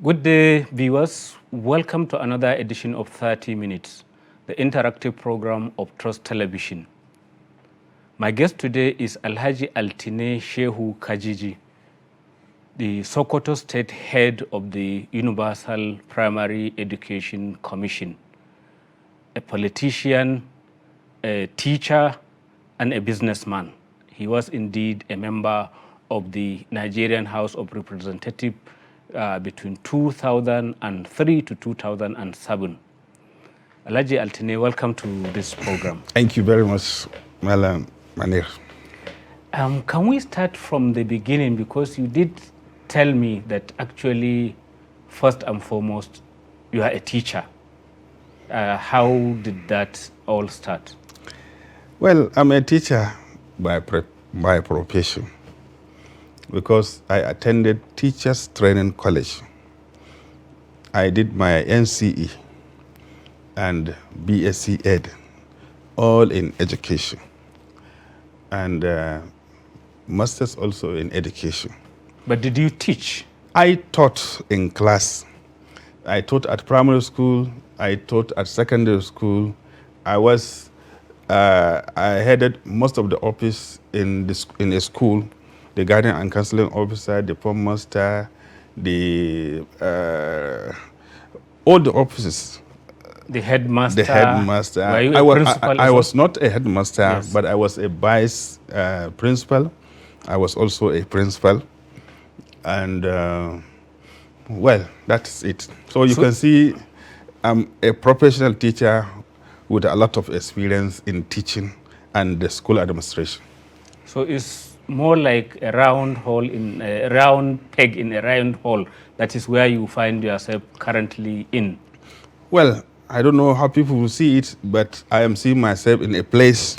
Good day, viewers. Welcome to another edition of 30 Minutes, the interactive program of Trust Television. My guest today is Alhaji Altine Kajiji, the Sokoto State Head of the Universal Primary Education Commission, a politician, a teacher, and a businessman. He was indeed a member of the Nigerian House of Representatives between 2003 to 2007. Alhaji Altine, welcome to this program. Thank you very much, Malam Manir. Can we start from the beginning, because you did tell me that actually, first and foremost, you are a teacher. How did that all start? Well, I'm a teacher by profession because I attended Teachers Training College. I did my NCE and BSc Ed, all in education, and Masters also in education. But did you teach? I taught in class. I taught at primary school. I taught at secondary school. I headed most of the office in a school, the guardian and counseling officer, the form master, all the offices. The headmaster. The headmaster. Were you a principal? I was not a headmaster, yes, but I was a vice principal. I was also a principal, and well, that's it. So you can see, I'm a professional teacher with a lot of experience in teaching and the school administration. So it's more like a round hole in a round peg in a round hole. That is where you find yourself currently in. Well, I don't know how people will see it, but I am seeing myself in a place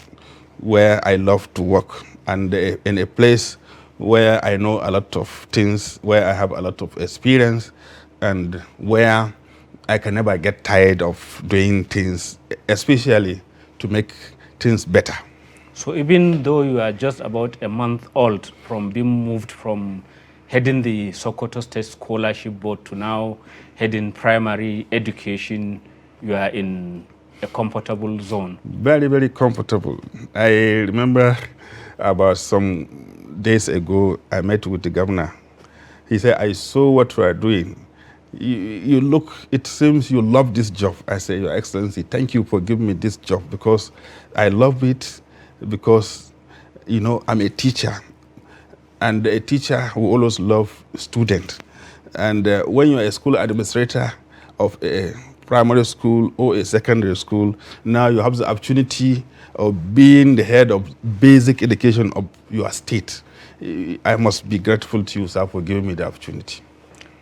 where I love to work, and in a place where I know a lot of things, where I have a lot of experience, and where I can never get tired of doing things, especially to make things better. So even though you are just about a month old from being moved from heading the Sokoto State Scholarship Board to now heading primary education, you are in a comfortable zone. Very, very comfortable. I remember about some days ago, I met with the governor. He said, I saw what you are doing. You look, it seems you love this job. I say, Your Excellency, thank you for giving me this job, because I love it, because, you know, I'm a teacher, and a teacher who always love students. And when you're a school administrator of a primary school or a secondary school, now you have the opportunity of being the head of basic education of your state. I must be grateful to you, sir, for giving me the opportunity.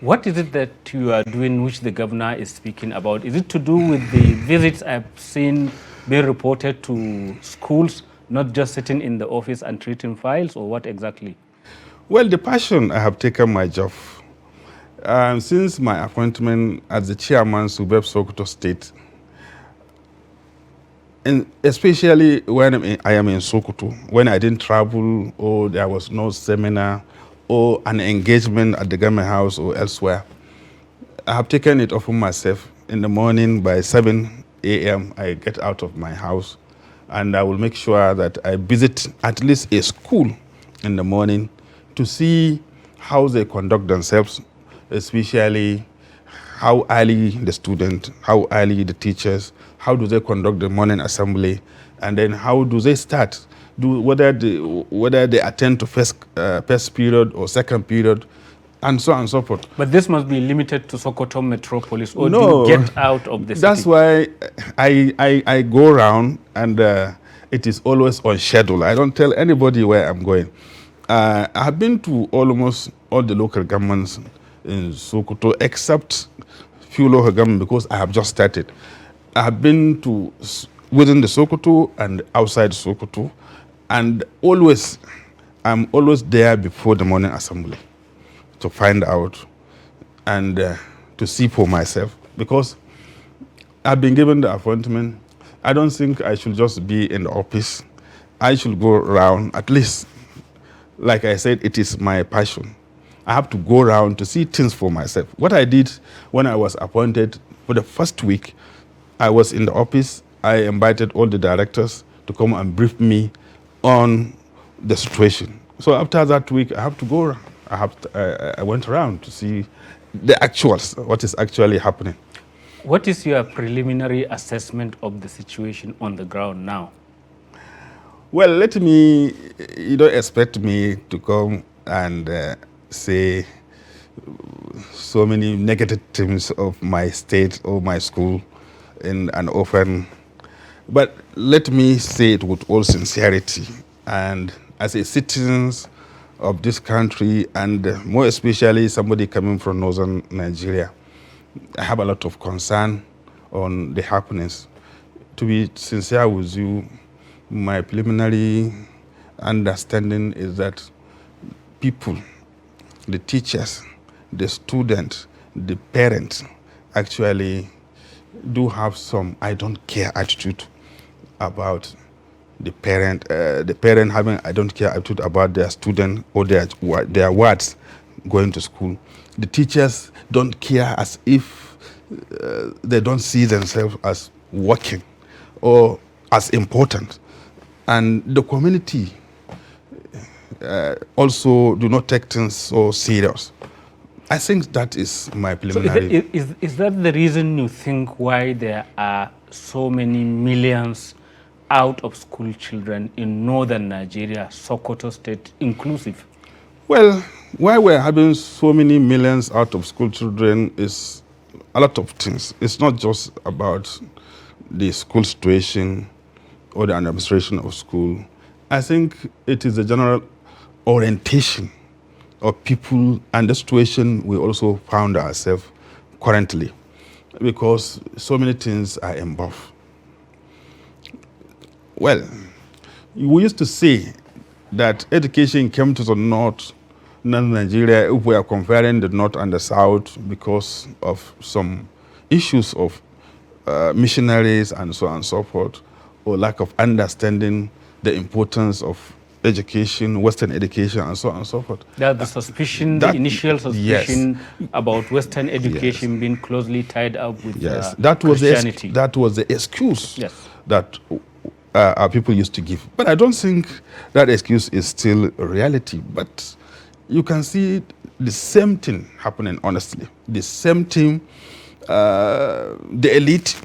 What is it that you are doing which the governor is speaking about? Is it to do with the visits I've seen being reported to schools, not just sitting in the office and treating files, or what exactly? Well, the passion I have taken my job. Since my appointment as the chairman of Sokoto State, and especially when I am in Sokoto, when I didn't travel or there was no seminar or an engagement at the government house or elsewhere, I have taken it upon myself. In the morning by 7 a.m. I get out of my house, and I will make sure that I visit at least a school in the morning to see how they conduct themselves, especially how early the student, how early the teachers, how do they conduct the morning assembly, and then how do they start, whether they attend to first period or second period, and so on and so forth. But this must be limited to Sokoto Metropolis, or no, do you get out of the city? That's why I go around, and it is always on schedule. I don't tell anybody where I'm going. I have been to almost all the local governments in Sokoto, except few local governments, because I have just started. I have been to within the Sokoto and outside Sokoto, and I'm always there before the morning assembly to find out and to see for myself, because I've been given the appointment. I don't think I should just be in the office. I should go around, at least, like I said, it is my passion. I have to go around to see things for myself. What I did when I was appointed for the first week, I was in the office. I invited all the directors to come and brief me on the situation. So after that week, I have to go. I went around to see the actuals, what is actually happening. What is your preliminary assessment of the situation on the ground now? Well, let me, you don't expect me to come and say so many negative things of my state or my school in an open, but let me say it with all sincerity. And as a citizens of this country, and more especially somebody coming from northern Nigeria, I have a lot of concern on the happenings. To be sincere with you, my preliminary understanding is that people, the teachers, the students, the parents actually do have some I don't care attitude about the parent having I don't care attitude about their student or their words going to school. The teachers don't care, as if they don't see themselves as working or as important. And the community also do not take things so serious. I think that is my preliminary. So is that the reason you think why there are so many millions out of school children in northern Nigeria, Sokoto State inclusive? Well, why we're having so many millions out of school children is a lot of things. It's not just about the school situation or the administration of school. I think it is the general orientation of people and the situation we also found ourselves currently, because so many things are involved. Well, we used to say that education came to the north, northern Nigeria, if we are comparing the north and the south, because of some issues of missionaries and so on and so forth, or lack of understanding the importance of education, Western education, and so on and so forth. That the suspicion, the initial suspicion about Western education being closely tied up with Christianity. That was the excuse that our people used to give. But I don't think that excuse is still a reality. But you can see the same thing happening, honestly. The same thing, the elite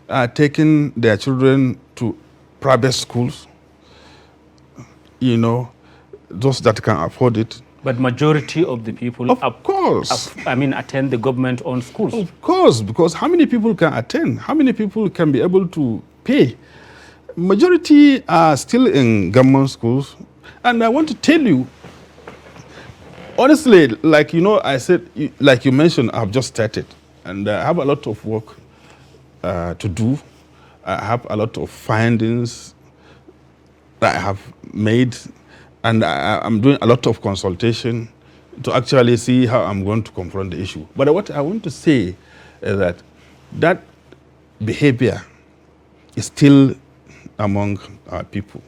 are taking their children to private schools, you know, those that can afford it. But majority of the people, of course, attend the government-owned schools. Of course, because how many people can attend? How many people can be able to pay? Majority are still in government schools. And I want to tell you, honestly, like, you know, I said, like you mentioned, I've just started. And I have a lot of work to do. I have a lot of findings that I have made, and I'm doing a lot of consultation to actually see how I'm going to confront the issue. But what I want to say is that behavior is still among our people.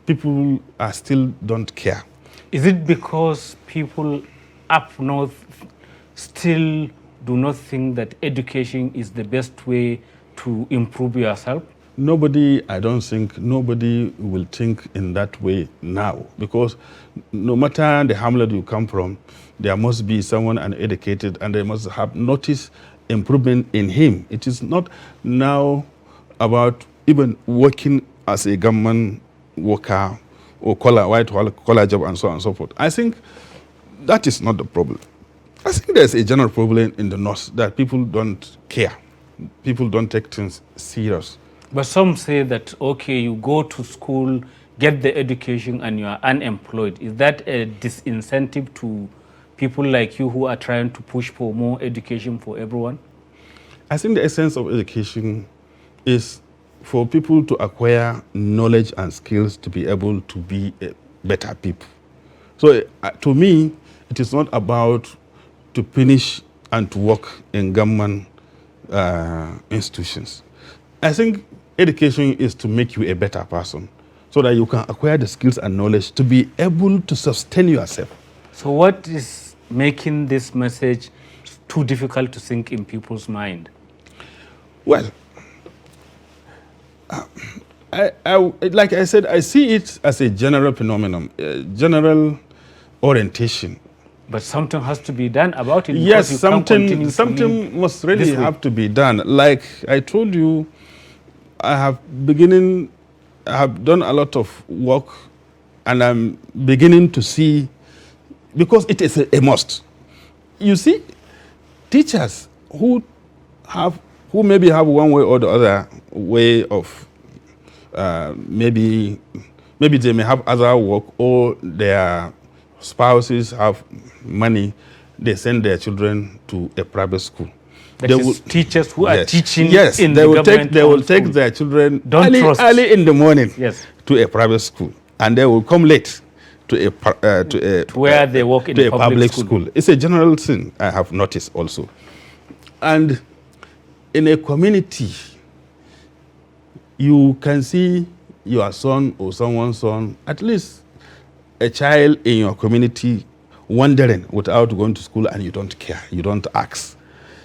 People are still don't care. Is it because people up north still do not think that education is the best way to improve yourself? I don't think nobody will think in that way now, because no matter the hamlet you come from, there must be someone uneducated and they must have noticed improvement in him. It is not now about even working as a government worker or white-collar job and so on and so forth. I think that is not the problem. I think there's a general problem in the north that people don't care. People don't take things serious. But some say that, okay, you go to school, get the education, and you are unemployed. Is that a disincentive to people like you who are trying to push for more education for everyone? I think the essence of education is for people to acquire knowledge and skills to be able to be better people. So to me, it is not about to finish and to work in government institutions. I think education is to make you a better person so that you can acquire the skills and knowledge to be able to sustain yourself. So what is making this message too difficult to sink in people's mind? Well, like I said, I see it as a general phenomenon, general orientation. But something has to be done about it. Yes, You can't continue something must really this way. have to be done. Like I told you, I have done a lot of work, and I'm beginning to see, because it is a must. You see, teachers who maybe have one way or the other way of maybe they may have other work, or their spouses have money, they send their children to a private school. Teachers who are teaching in they will take their children early in the morning to a private school, and they will come late to where they work in a public school. It's a general thing I have noticed also. And in a community, you can see your son or someone's son, at least a child in your community, wandering without going to school, and you don't care, you don't ask.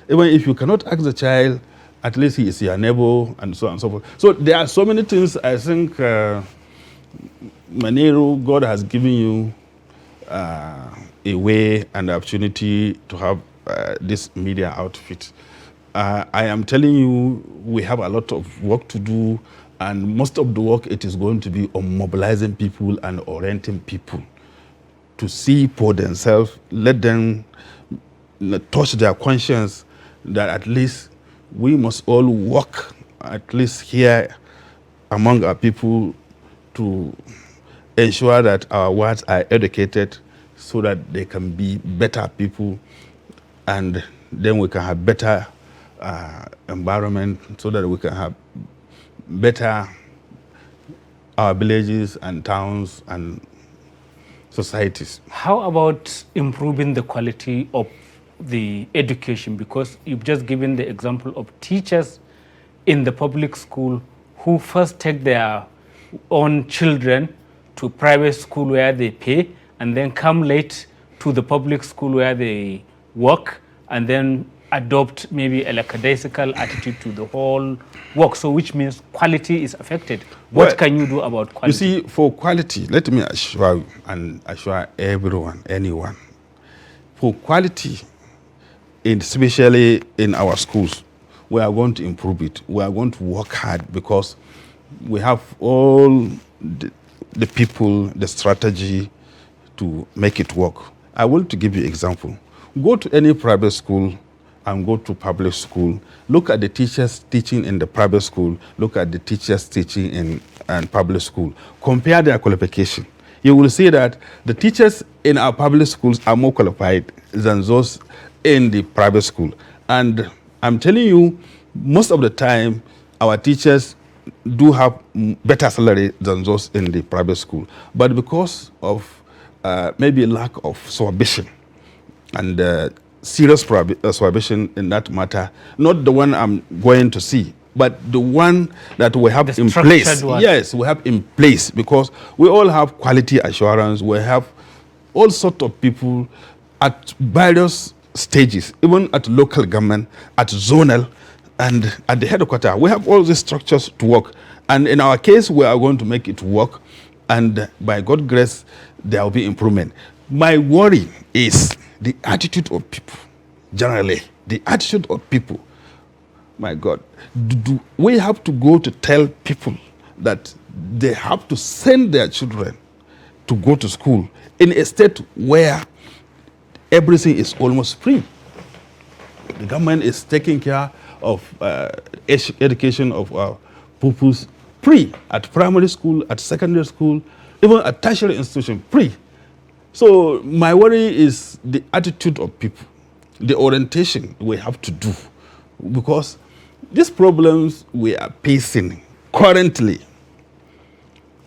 Even if you cannot ask the child, at least he is your neighbor, and so on and so forth. So there are so many things. I think, Manero, God has given you a way and the opportunity to have this media outfit. I am telling you, we have a lot of work to do, and most of the work, it is going to be on mobilizing people and orienting people to see for themselves, let them touch their conscience that at least we must all work, at least here among our people, to ensure that our words are educated so that they can be better people, and then we can have better environment, so that we can have better our villages and towns and societies. How about improving the quality of the education? Because you've just given the example of teachers in the public school who first take their own children to private school where they pay, and then come late to the public school where they work, and then adopt maybe a lackadaisical attitude to the whole work. So which means quality is affected. What can you do about quality? You see, for quality, let me assure you and assure everyone, anyone, for quality, especially in our schools, we are going to improve it. We are going to work hard, because we have all the people, the strategy to make it work. I want to give you an example. Go to any private school and go to public school. Look at the teachers teaching in the private school. Look at the teachers teaching in public school. Compare their qualification. You will see that the teachers in our public schools are more qualified than those in the private school. And I'm telling you, most of the time, our teachers do have better salary than those in the private school. But because of maybe lack of supervision and serious supervision in that matter, not the one I'm going to see, but the one that we have in place. Yes, we have in place, because we all have quality assurance. We have all sorts of people at various stages, even at local government, at zonal, and at the headquarters. We have all these structures to work. And in our case, we are going to make it work. And by God's grace, there will be improvement. My worry is the attitude of people, generally. The attitude of people. My God, do we have to go to tell people that they have to send their children to go to school in a state where everything is almost free? The government is taking care of education of our pupils free, at primary school, at secondary school, even at tertiary institution, free. So my worry is the attitude of people, the orientation we have to do, because these problems we are facing currently,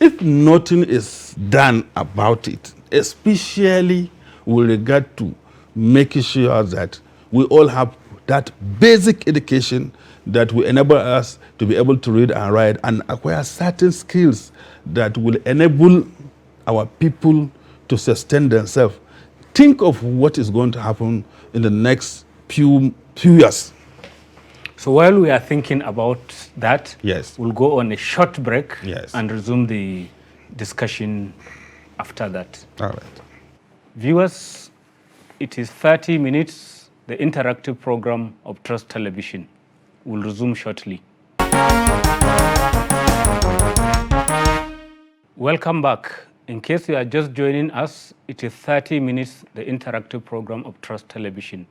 if nothing is done about it, especially with regard to making sure that we all have that basic education that will enable us to be able to read and write and acquire certain skills that will enable our people to sustain themselves, think of what is going to happen in the next few years. So while we are thinking about that, Yes. we'll go on a short break Yes. and resume the discussion after that. All right. Viewers, it is 30 minutes, the interactive program of Trust Television. We'll resume shortly. Welcome back. In case you are just joining us, it is 30 minutes, the interactive program of Trust Television.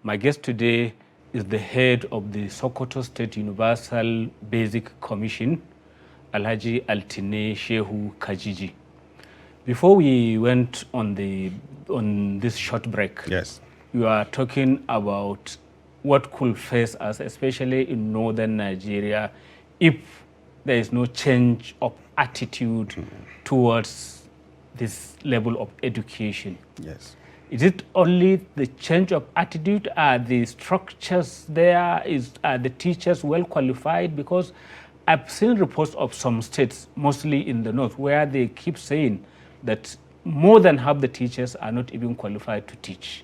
My guest today is the head of the Sokoto State Universal Basic Commission, Alhaji Altine Kajiji. Before we went on this short break, Yes. you are talking about what could face us, especially in northern Nigeria, if there is no change of attitude towards this level of education. Yes. Is it only the change of attitude? Are the structures there? Are the teachers well qualified? Because I've seen reports of some states, mostly in the north, where they keep saying that more than half the teachers are not even qualified to teach.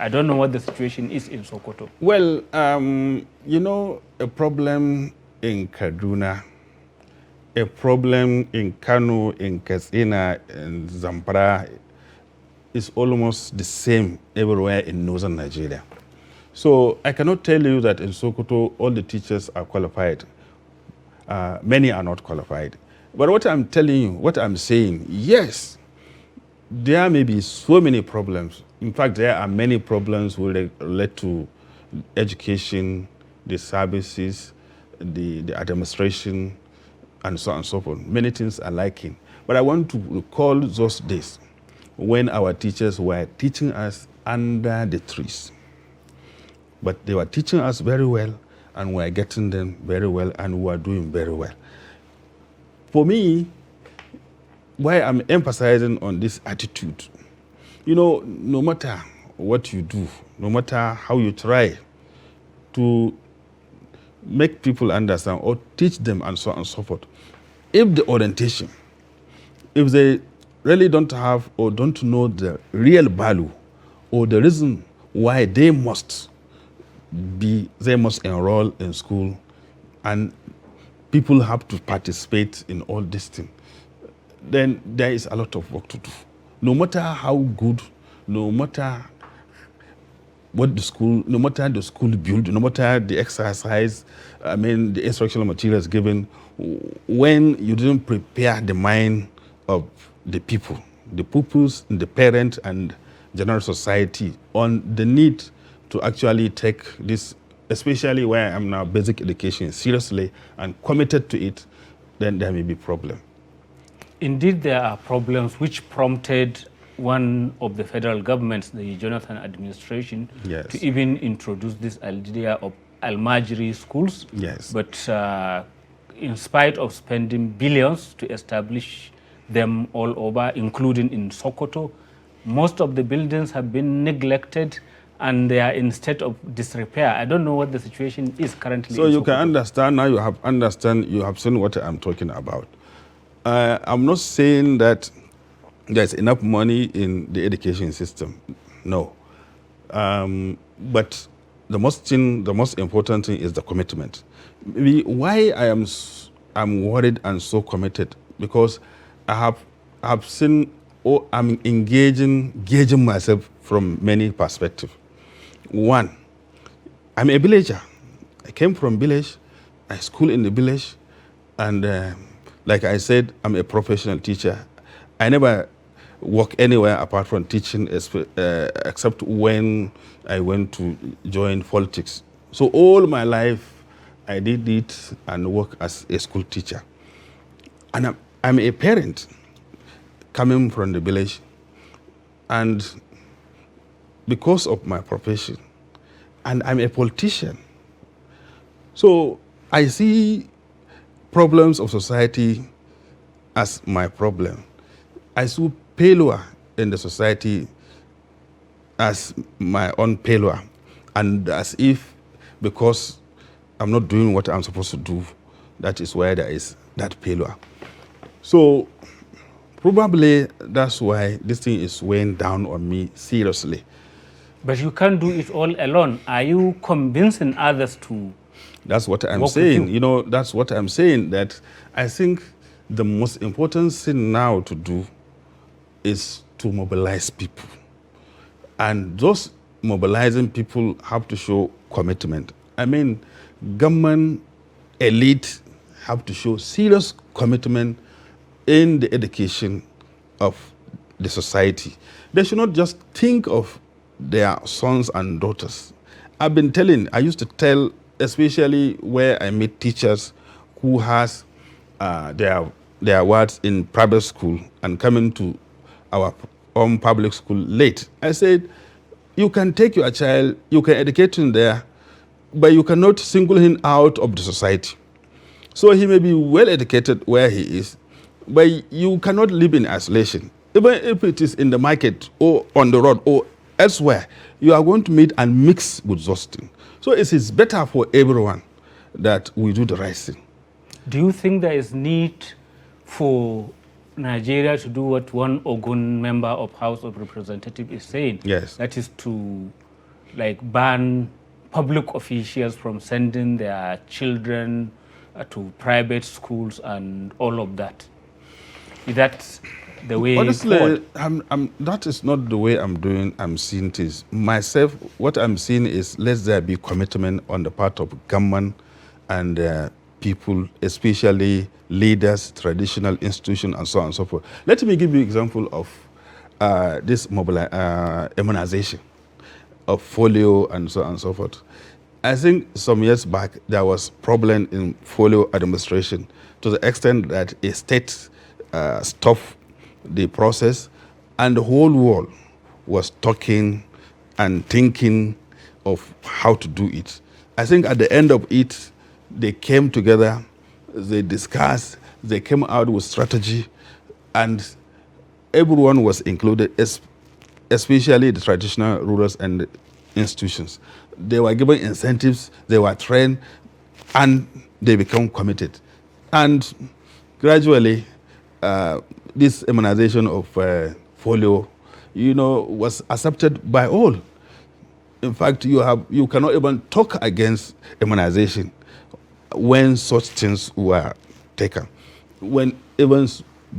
I don't know what the situation is in Sokoto. Well, a problem in Kaduna, a problem in Kano, in Katsina, in Zamfara is almost the same everywhere in northern Nigeria. So I cannot tell you that in Sokoto all the teachers are qualified. Many are not qualified. But what I'm telling you, what I'm saying, yes, there may be so many problems. In fact, there are many problems which relate to education, the services, the administration, and so on and so forth. Many things are lacking. But I want to recall those days when our teachers were teaching us under the trees. But they were teaching us very well, and we were getting them very well, and we were doing very well. For me, why I'm emphasizing on this attitude, no matter what you do, no matter how you try to make people understand or teach them and so on and so forth, if the orientation, if they really don't have or don't know the real value or the reason why they must enroll in school, and people have to participate in all this thing, then there is a lot of work to do. No matter how good, no matter what the school build, no matter the exercise, the instructional materials given, when you didn't prepare the mind of the people, the pupils, the parents, and general society on the need to actually take this, especially where I'm now basic education, seriously and committed to it, then there may be problem. Indeed, there are problems which prompted one of the federal governments, the Jonathan administration, Yes. to even introduce this idea of Almajiri schools. Yes. But in spite of spending billions to establish them all over, including in Sokoto, most of the buildings have been neglected and they are in state of disrepair. I don't know what the situation is currently. So in you Sokoto. can understand now. You have seen what I'm talking about. I'm not saying that there's enough money in the education system. No, but the most important thing is the commitment. Maybe why I'm worried and so committed, because I have seen, or I'm engaging myself from many perspectives. One, I'm a villager. I came from village. I school in the village, and like I said, I'm a professional teacher. I never work anywhere apart from teaching, except when I went to join politics. So all my life, I did it and work as a school teacher. And I'm a parent coming from the village, and because of my profession, and I'm a politician. So I see problems of society as my problem. I see failure in the society as my own failure, and as if because I'm not doing what I'm supposed to do, that is why there is that failure. So Probably that's why this thing is weighing down on me seriously. But you can't do it all alone. Are you convincing others to? That's what I'm work with saying. you? That's what I'm saying, that I think the most important thing now to do is to mobilize people. And those mobilizing people have to show commitment. I mean, government elite have to show serious commitment in the education of the society. They should not just think of their sons and daughters. I used to tell, especially where I meet teachers who has their words in private school and coming to our own public school late. I said, you can take your child, you can educate him there, but you cannot single him out of the society. So he may be well educated where he is, but you cannot live in isolation. Even if it is in the market or on the road or elsewhere, you are going to meet and mix with those things. So it is better for everyone that we do the right thing. Do you think there is need for Nigeria to do what one Ogun member of House of Representatives is saying? Yes. That is to ban public officials from sending their children to private schools and all of that. Is that the way Honestly, that is not the way I'm seeing this. Myself, what I'm seeing is let there be commitment on the part of government and people, especially leaders, traditional institutions, and so on and so forth. Let me give you an example of this immunization of polio and so on and so forth. I think some years back there was problem in polio administration to the extent that a state stopped the process, and the whole world was talking and thinking of how to do it. I think at the end of it, they came together, they discussed, they came out with strategy, and everyone was included, especially the traditional rulers and the institutions. They were given incentives, they were trained, and they become committed. And gradually, this immunization of polio, was accepted by all. In fact, you cannot even talk against immunization when such things were taken. When even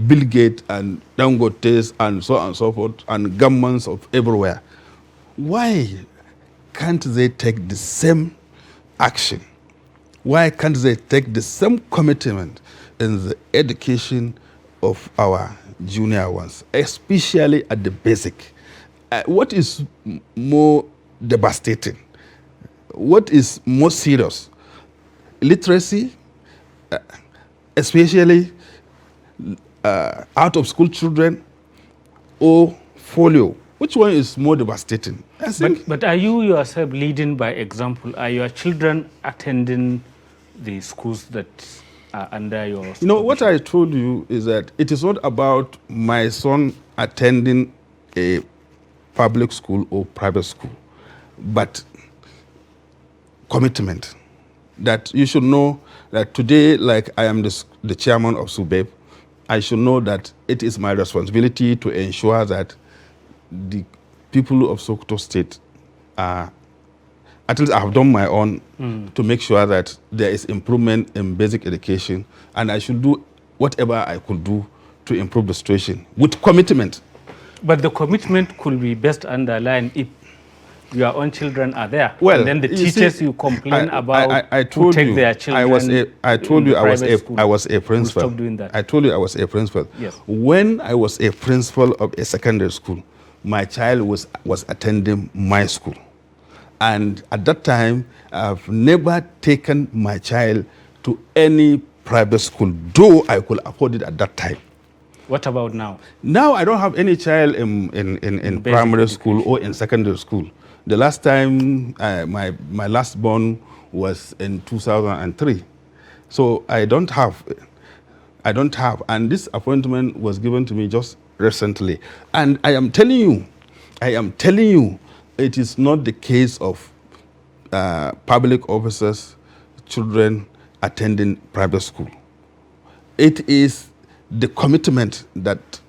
Bill Gates and Dangote and so on and so forth, and governments of everywhere, why can't they take the same action? Why can't they take the same commitment in the education of our junior ones, especially at the basic? What is more devastating? What is more serious? Literacy, especially out of school children, or polio? Which one is more devastating? But are you yourself leading by example? Are your children attending the schools that are under your supervision? What I told you is that it is not about my son attending a public school or private school, but commitment. That you should know that today, like I am the chairman of SUBEB, I should know that it is my responsibility to ensure that the people of Sokoto State are, at least I have done my own to make sure that there is improvement in basic education, and I should do whatever I could do to improve the situation with commitment. But the commitment could be best underlined if your own children are there. Well, and then the teachers you complain about I who told take you, their children I told you I was a principal. Stop doing that. I told you I was a principal. Yes. When I was a principal of a secondary school, my child was attending my school. And at that time, I've never taken my child to any private school, though I could afford it at that time. What about now? Now I don't have any child in primary school or in secondary school. The last time my last born was in 2003. So I don't have. And this appointment was given to me just recently. And I am telling you, it is not the case of public officers, children attending private school. It is the commitment that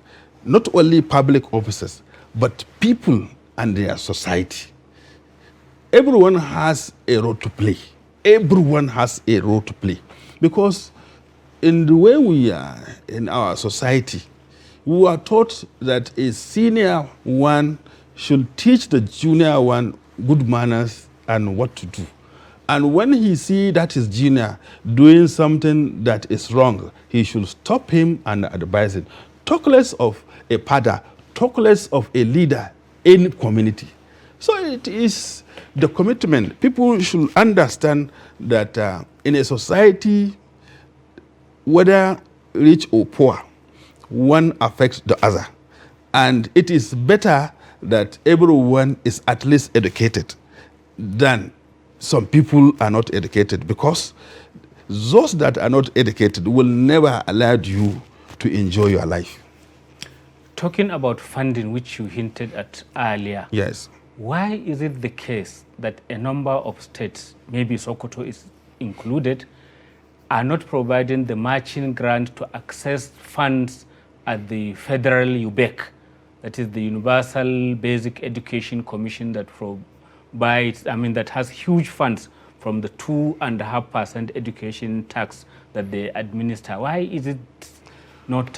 not only public officers, but people and their society. Everyone has a role to play. Everyone has a role to play. Because in the way we are in our society, we are taught that a senior one should teach the junior one good manners and what to do. And when he see that his junior doing something that is wrong, he should stop him and advise him. Talk less of a father, talk less of a leader in community. So it is the commitment. People should understand that in a society, whether rich or poor, one affects the other. And it is better that everyone is at least educated than some people are not educated, because those that are not educated will never allow you to enjoy your life. Talking about funding, which you hinted at earlier. Yes. Why is it the case that a number of states, maybe Sokoto is included, are not providing the matching grant to access funds at the federal UBEC, that is the Universal Basic Education Commission, that provides, that has huge funds from the 2.5% education tax that they administer? Why is it not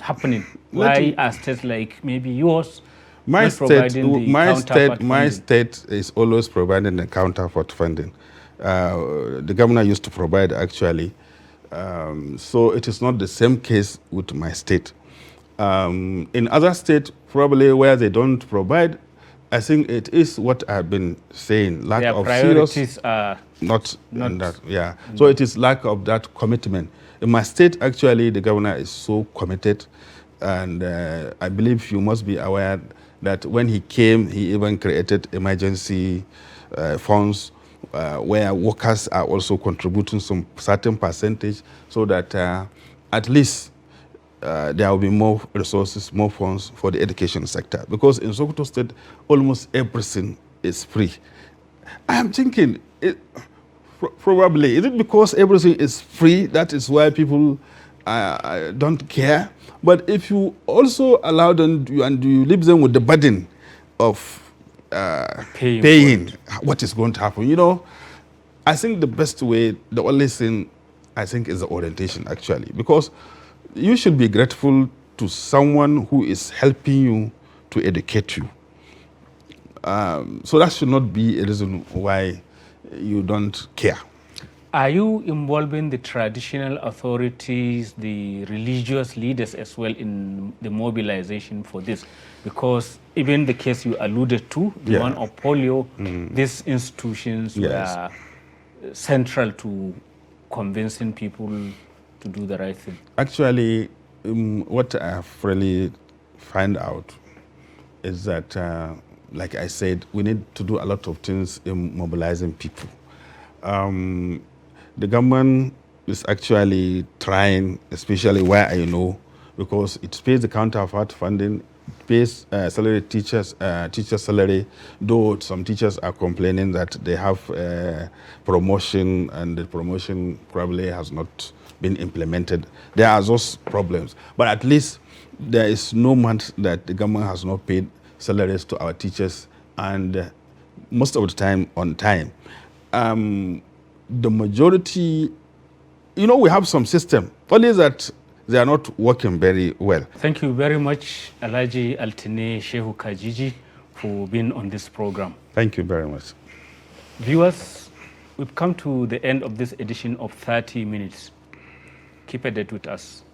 happening? Why are states like maybe yours my state is always providing the counterpart funding. The governor used to provide, actually. So it is not the same case with my state. In other states, probably where they don't provide, I think it is what I've been saying, lack their of priorities serious, are not in that, yeah. So it is lack of that commitment. In my state, actually, the governor is so committed, and I believe you must be aware that when he came, he even created emergency funds where workers are also contributing some certain percentage, so that at least there will be more resources, more funds for the education sector. Because in Sokoto State, almost everything is free. I am thinking, probably, is it because everything is free, that is why people don't care? But if you also allow them and you leave them with the burden of paying, what is going to happen? You know, I think the best way, the only thing, I think, is the orientation, actually. Because you should be grateful to someone who is helping you to educate you. So that should not be a reason why you don't care. Are you involving the traditional authorities, the religious leaders as well in the mobilization for this? Because even the case you alluded to, the one of polio, these institutions were central to convincing people to do the right thing. Actually, what I have really found out is that, like I said, we need to do a lot of things in mobilizing people. The government is actually trying, especially where I know, because it pays the counterpart funding, pays salary teacher salary, though some teachers are complaining that they have promotion and the promotion probably has not been implemented. There are those problems. But at least there is no month that the government has not paid salaries to our teachers, and most of the time on time. The majority, you know, we have some system, only that they are not working very well. Thank you very much, Alhaji Altine Kajiji, for being on this program. Thank you very much. Viewers, we've come to the end of this edition of 30 Minutes. Keep a date with us.